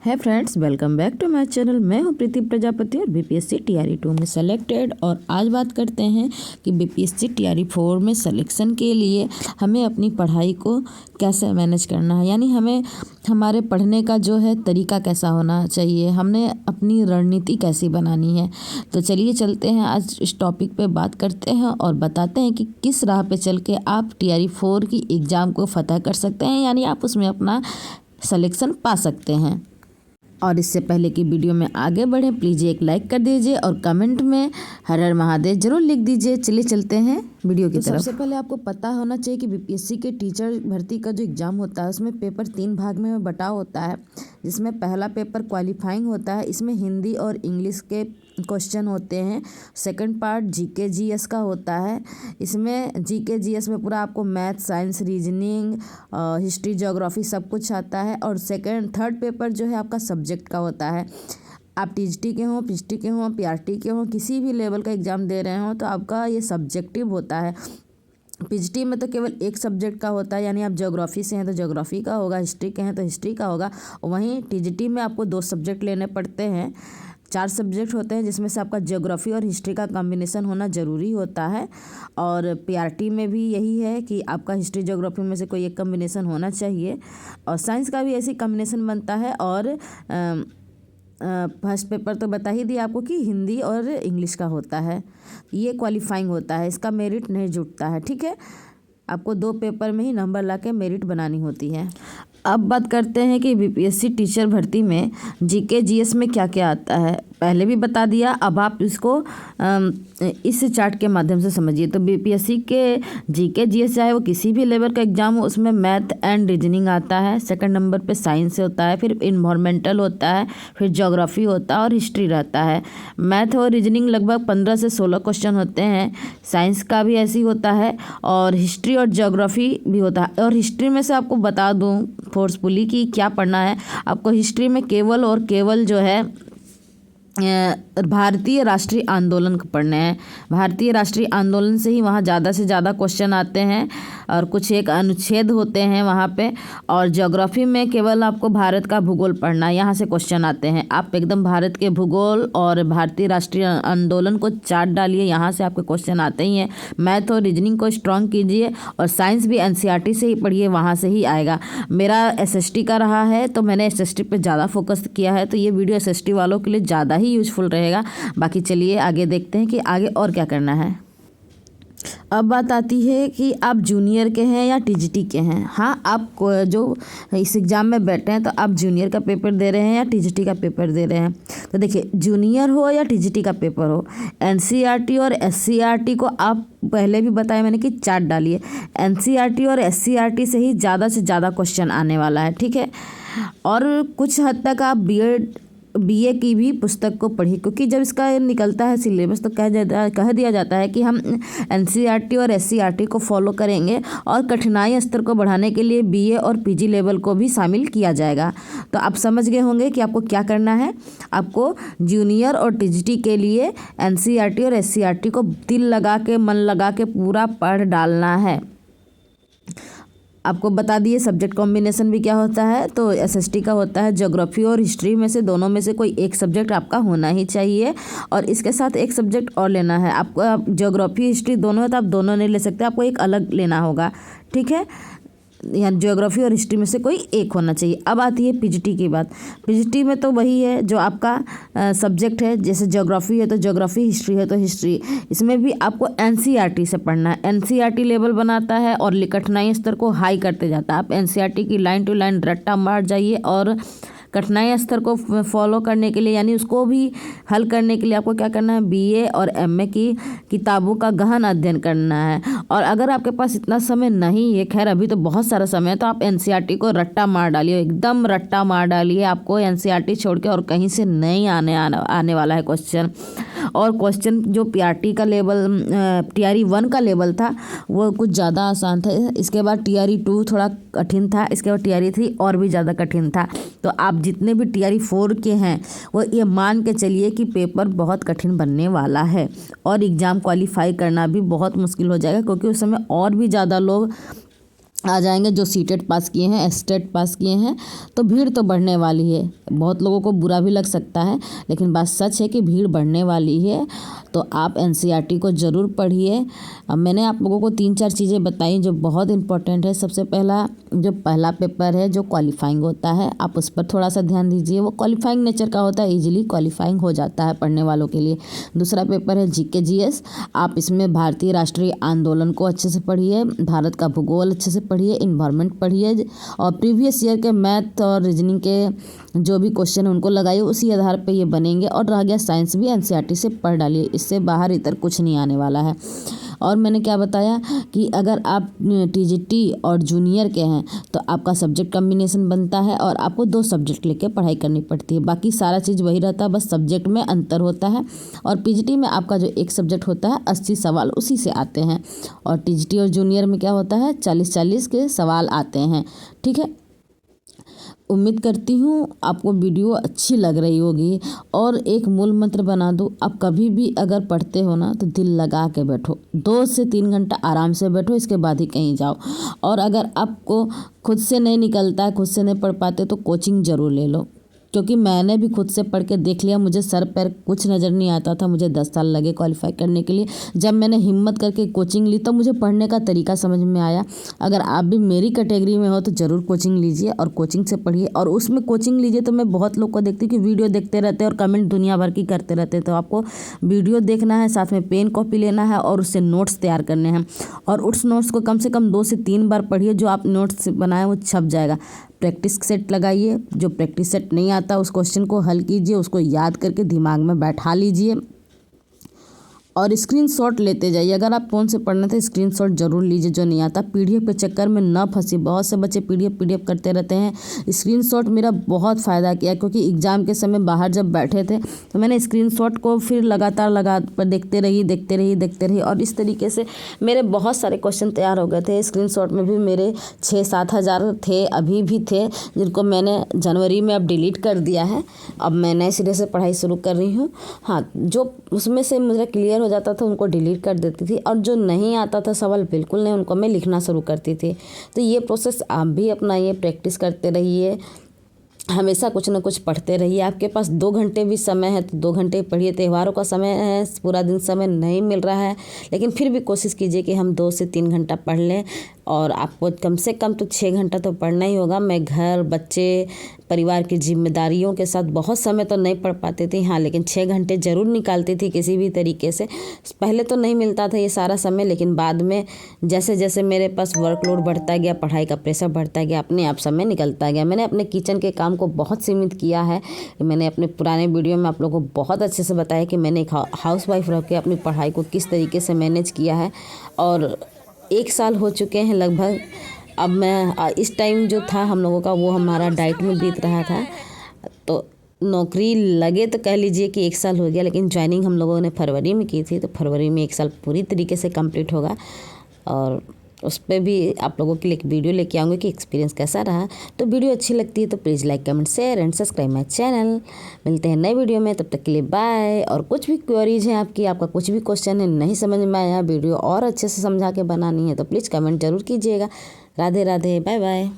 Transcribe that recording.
है friends, welcome back to my channel. मैं हूं प्रीति प्रजापति और बीपीएससी टीआरई 2 में सेलेक्टेड। और आज बात करते हैं कि बीपीएससी टीआरई 4 में सिलेक्शन के लिए हमें अपनी पढ़ाई को कैसे मैनेज करना है, यानी हमें हमारे पढ़ने का जो है तरीका कैसा होना चाहिए, हमने अपनी रणनीति कैसी बनानी है। तो चलिए चलते हैं, आज इस टॉपिक पे बात करते हैं और बताते हैं कि किस राह पे चल के आप टीआरई 4 की एग्ज़ाम को फतह कर सकते हैं, यानी आप उसमें अपना सिलेक्शन पा सकते हैं। और इससे पहले कि वीडियो में आगे बढ़ें, प्लीज़ एक लाइक कर दीजिए और कमेंट में हर हर महादेव जरूर लिख दीजिए। चलिए चलते हैं वीडियो की तरफ। सबसे पहले आपको पता होना चाहिए कि बीपीएससी के टीचर भर्ती का जो एग्ज़ाम होता है उसमें पेपर 3 भाग में बटा होता है, जिसमें पहला पेपर क्वालिफाइंग होता है। इसमें हिंदी और इंग्लिश के क्वेश्चन होते हैं। सेकंड पार्ट जीके जीएस का होता है। इसमें जीके जीएस में पूरा आपको math, science, reasoning, history, geography सब कुछ आता है। और थर्ड पेपर जो है आपका सब्जेक्ट का होता है। आप टीजीटी के हों, पीजीटी के हों, पीआरटी के हों, किसी भी लेवल का एग्ज़ाम दे रहे हों तो आपका ये सब्जेक्टिव होता है। पीजीटी में तो केवल एक सब्जेक्ट का होता है, यानी आप ज्योग्राफी से हैं तो ज्योग्राफी का होगा, हिस्ट्री के हैं तो हिस्ट्री का होगा। वहीं टीजीटी में आपको 2 सब्जेक्ट लेने पड़ते हैं। 4 सब्जेक्ट होते हैं, जिसमें से आपका ज्योग्राफी और हिस्ट्री का कॉम्बिनेशन होना ज़रूरी होता है। और पीआरटी में भी यही है कि आपका हिस्ट्री ज्योग्राफी में से कोई एक कॉम्बिनेशन होना चाहिए। और साइंस का भी ऐसी कॉम्बिनेशन बनता है। और फर्स्ट पेपर तो बता ही दिया आपको कि हिंदी और इंग्लिश का होता है। ये क्वालिफाइंग होता है, इसका मेरिट नहीं जुटता है, ठीक है। आपको 2 पेपर में ही नंबर लाके मेरिट बनानी होती है। अब बात करते हैं कि बीपीएससी टीचर भर्ती में जीके जीएस में क्या क्या आता है। पहले भी बता दिया, अब आप इसको इस चार्ट के माध्यम से समझिए। तो बीपीएससी के जीके जीएस चाहे वो किसी भी लेवल का एग्जाम हो, उसमें मैथ एंड रीजनिंग आता है। सेकंड नंबर पे साइंस होता है, फिर इन्वायरमेंटल होता है, फिर ज्योग्राफी होता है और हिस्ट्री रहता है। मैथ और रीजनिंग लगभग 15 से 16 क्वेश्चन होते हैं। साइंस का भी ऐसी होता है और हिस्ट्री और ज्योग्राफी भी होता है। और हिस्ट्री में से आपको बता दूँ फोर्सफुली कि क्या पढ़ना है। आपको हिस्ट्री में केवल और केवल जो है भारतीय राष्ट्रीय आंदोलन को पढ़ने हैं। भारतीय राष्ट्रीय आंदोलन से ही वहाँ ज़्यादा से ज़्यादा क्वेश्चन आते हैं और कुछ एक अनुच्छेद होते हैं वहाँ पे। और ज्योग्राफी में केवल आपको भारत का भूगोल पढ़ना है, यहाँ से क्वेश्चन आते हैं। आप एकदम भारत के भूगोल और भारतीय राष्ट्रीय आंदोलन को चार्ट डालिए, यहाँ से आपके क्वेश्चन आते ही हैं। मैथ और रीजनिंग को स्ट्रॉन्ग कीजिए और साइंस भी एनसीईआरटी से ही पढ़िए, वहाँ से ही आएगा। मेरा एसएसटी का रहा है तो मैंने एसएसटी पे ज़्यादा फोकस किया है, तो ये वीडियो एसएसटी वालों के लिए ज़्यादा ही यूजफुल रहेगा। बाकी चलिए आगे देखते हैं कि आगे और क्या करना है। अब बात आती है कि आप जूनियर के हैं या टीजीटी के हैं। हाँ, आप जो इस एग्ज़ाम में बैठे हैं तो आप जूनियर का पेपर दे रहे हैं या टीजीटी का पेपर दे रहे हैं। तो देखिए, जूनियर हो या टीजीटी का पेपर हो, एनसीईआरटी और एससीईआरटी को आप पहले भी बताया मैंने कि चार्ट डालिए। एनसीईआरटी और एससीईआरटी से ही ज़्यादा से ज़्यादा क्वेश्चन आने वाला है, ठीक है। और कुछ हद तक आप बीए की भी पुस्तक को पढ़िए, क्योंकि जब इसका निकलता है सिलेबस तो कह दिया जाता है कि हम एनसीईआरटी और एससीईआरटी को फॉलो करेंगे और कठिनाई स्तर को बढ़ाने के लिए बीए और पीजी लेवल को भी शामिल किया जाएगा। तो आप समझ गए होंगे कि आपको क्या करना है। आपको जूनियर और टीजीटी के लिए एनसीईआरटी और एससीईआरटी को दिल लगा के, मन लगा के पूरा पढ़ डालना है। आपको बता दिए सब्जेक्ट कॉम्बिनेशन भी क्या होता है। तो एसएसटी का होता है ज्योग्राफी और हिस्ट्री में से दोनों में से कोई एक सब्जेक्ट आपका होना ही चाहिए। और इसके साथ एक सब्जेक्ट और लेना है आपको। आप ज्योग्राफी हिस्ट्री दोनों है तो आप दोनों नहीं ले सकते, आपको एक अलग लेना होगा, ठीक है। यहाँ ज्योग्राफी और हिस्ट्री में से कोई एक होना चाहिए। अब आती है पीजीटी की बात। पीजीटी में तो वही है जो आपका सब्जेक्ट है, जैसे ज्योग्राफी है तो ज्योग्राफी, हिस्ट्री है तो हिस्ट्री। इसमें भी आपको एनसीईआरटी से पढ़ना है। एनसीईआरटी लेवल बनाता है और कठिनाई स्तर को हाई करते जाता है। आप एनसीईआरटी की लाइन टू लाइन रट्टा मार जाइए और कठिनाई स्तर को फॉलो करने के लिए, यानी उसको भी हल करने के लिए आपको क्या करना है, बीए और एमए की किताबों का गहन अध्ययन करना है। और अगर आपके पास इतना समय नहीं है, खैर अभी तो बहुत सारा समय है, तो आप एनसीईआरटी को रट्टा मार डालिए, एकदम रट्टा मार डालिए। आपको एनसीईआरटी छोड़ के और कहीं से नहीं आने वाला है क्वेश्चन। और क्वेश्चन जो पीआरटी का लेवल, टीआरई 1 का लेवल था वो कुछ ज़्यादा आसान था। इसके बाद टीआरई 2 थोड़ा कठिन था, इसके बाद टीआरई 3 और भी ज़्यादा कठिन था। तो आप जितने भी टीआरई 4 के हैं वो ये मान के चलिए कि पेपर बहुत कठिन बनने वाला है और एग्ज़ाम क्वालिफाई करना भी बहुत मुश्किल हो जाएगा, क्योंकि उस समय और भी ज़्यादा लोग आ जाएंगे जो सीटेट पास किए हैं, एस्टेट पास किए हैं। तो भीड़ तो बढ़ने वाली है। बहुत लोगों को बुरा भी लग सकता है, लेकिन बात सच है कि भीड़ बढ़ने वाली है। तो आप एनसीईआरटी को ज़रूर पढ़िए। अब मैंने आप लोगों को 3-4 चीज़ें बताई जो बहुत इंपॉर्टेंट है। सबसे पहला, जो पहला पेपर है जो क्वालिफाइंग होता है, आप उस पर थोड़ा सा ध्यान दीजिए। वो क्वालिफाइंग नेचर का होता है, इजीली क्वालिफाइंग हो जाता है पढ़ने वालों के लिए। दूसरा पेपर है जीके जीएस। आप इसमें भारतीय राष्ट्रीय आंदोलन को अच्छे से पढ़िए, भारत का भूगोल अच्छे से पढ़िए, इन्वायरमेंट पढ़िए, और प्रीवियस ईयर के मैथ और रीजनिंग के जो भी क्वेश्चन है उनको लगाइए, उसी आधार पे ये बनेंगे। और रह गया साइंस, भी एनसीईआरटी से पढ़ डालिए, इससे बाहर इधर कुछ नहीं आने वाला है। और मैंने क्या बताया कि अगर आप टीजीटी और जूनियर के हैं तो आपका सब्जेक्ट कम्बिनेशन बनता है और आपको 2 सब्जेक्ट लेके पढ़ाई करनी पड़ती है। बाकी सारा चीज़ वही रहता है, बस सब्जेक्ट में अंतर होता है। और पीजीटी में आपका जो एक सब्जेक्ट होता है 80 सवाल उसी से आते हैं, और टीजीटी और जूनियर में क्या होता है 40-40 के सवाल आते हैं। ठीक है, उम्मीद करती हूँ आपको वीडियो अच्छी लग रही होगी। और एक मूल मंत्र बना दो, आप कभी भी अगर पढ़ते हो ना तो दिल लगा के बैठो, 2 से 3 घंटा आराम से बैठो, इसके बाद ही कहीं जाओ। और अगर आपको खुद से नहीं निकलता है, खुद से नहीं पढ़ पाते, तो कोचिंग ज़रूर ले लो। क्योंकि मैंने भी खुद से पढ़ के देख लिया, मुझे सर पैर कुछ नज़र नहीं आता था। मुझे 10 साल लगे क्वालिफाई करने के लिए। जब मैंने हिम्मत करके कोचिंग ली तो मुझे पढ़ने का तरीका समझ में आया। अगर आप भी मेरी कैटेगरी में हो तो ज़रूर कोचिंग लीजिए और कोचिंग से पढ़िए। और उसमें कोचिंग लीजिए तो मैं बहुत लोग को देखती हूँ कि वीडियो देखते रहते हैं और कमेंट दुनिया भर की करते रहते हैं। तो आपको वीडियो देखना है, साथ में पेन कॉपी लेना है और उससे नोट्स तैयार करने हैं। और उस नोट्स को कम से कम 2 से 3 बार पढ़िए। जो आप नोट्स बनाए वो छप जाएगा। प्रैक्टिस सेट लगाइए, जो प्रैक्टिस सेट नहीं आता उस क्वेश्चन को हल कीजिए, उसको याद करके दिमाग में बैठा लीजिए और स्क्रीनशॉट लेते जाइए। अगर आप फ़ोन से पढ़ना तो स्क्रीनशॉट जरूर लीजिए जो नहीं आता। पीडीएफ के चक्कर में न फंसी, बहुत से बच्चे पीडीएफ करते रहते हैं। स्क्रीनशॉट मेरा बहुत फ़ायदा किया, क्योंकि एग्ज़ाम के समय बाहर जब बैठे थे तो मैंने स्क्रीनशॉट को फिर लगातार देखते रही और इस तरीके से मेरे बहुत सारे क्वेश्चन तैयार हो गए थे। स्क्रीनशॉट में भी मेरे 6-7 हज़ार थे, अभी भी थे, जिनको मैंने जनवरी में अब डिलीट कर दिया है। अब मैं नए सिरे से पढ़ाई शुरू कर रही हूँ। हाँ, जो उसमें से मुझे क्लियर हो जाता था उनको डिलीट कर देती थी, और जो नहीं आता था सवाल बिल्कुल नहीं, उनको मैं लिखना शुरू करती थी। तो ये प्रोसेस आप भी अपनाइए, प्रैक्टिस करते रहिए, हमेशा कुछ ना कुछ पढ़ते रहिए। आपके पास 2 घंटे भी समय है तो 2 घंटे पढ़िए। त्योहारों का समय है, पूरा दिन समय नहीं मिल रहा है, लेकिन फिर भी कोशिश कीजिए कि हम 2 से 3 घंटा पढ़ लें। और आपको कम से कम तो 6 घंटा तो पढ़ना ही होगा। मैं घर, बच्चे, परिवार की जिम्मेदारियों के साथ बहुत समय तो नहीं पढ़ पाती थी, हाँ, लेकिन 6 घंटे ज़रूर निकालती थी किसी भी तरीके से। पहले तो नहीं मिलता था ये सारा समय, लेकिन बाद में जैसे जैसे मेरे पास वर्कलोड बढ़ता गया, पढ़ाई का प्रेशर बढ़ता गया, अपने आप समय निकलता गया। मैंने अपने किचन के काम को बहुत सीमित किया है। मैंने अपने पुराने वीडियो में आप लोगों को बहुत अच्छे से बताया कि मैंने एक हाउसवाइफ रह के अपनी पढ़ाई को किस तरीके से मैनेज किया है। और 1 साल हो चुके हैं लगभग। अब मैं इस टाइम जो था हम लोगों का वो हमारा डाइट में बीत रहा था। तो नौकरी लगे तो कह लीजिए कि 1 साल हो गया, लेकिन ज्वाइनिंग हम लोगों ने फरवरी में की थी, तो फरवरी में 1 साल पूरी तरीके से कंप्लीट होगा। और उस पर भी आप लोगों के लिए एक वीडियो लेके आऊँगी कि एक्सपीरियंस कैसा रहा। तो वीडियो अच्छी लगती है तो please like, comment, share and subscribe my channel. मिलते हैं नए वीडियो में, तब तक के लिए बाय। और कुछ भी क्वेरीज हैं आपका कुछ भी क्वेश्चन है नहीं समझ में आया, वीडियो और अच्छे से समझा के बनानी है तो प्लीज़ कमेंट जरूर कीजिएगा। Radhe Radhe, bye bye.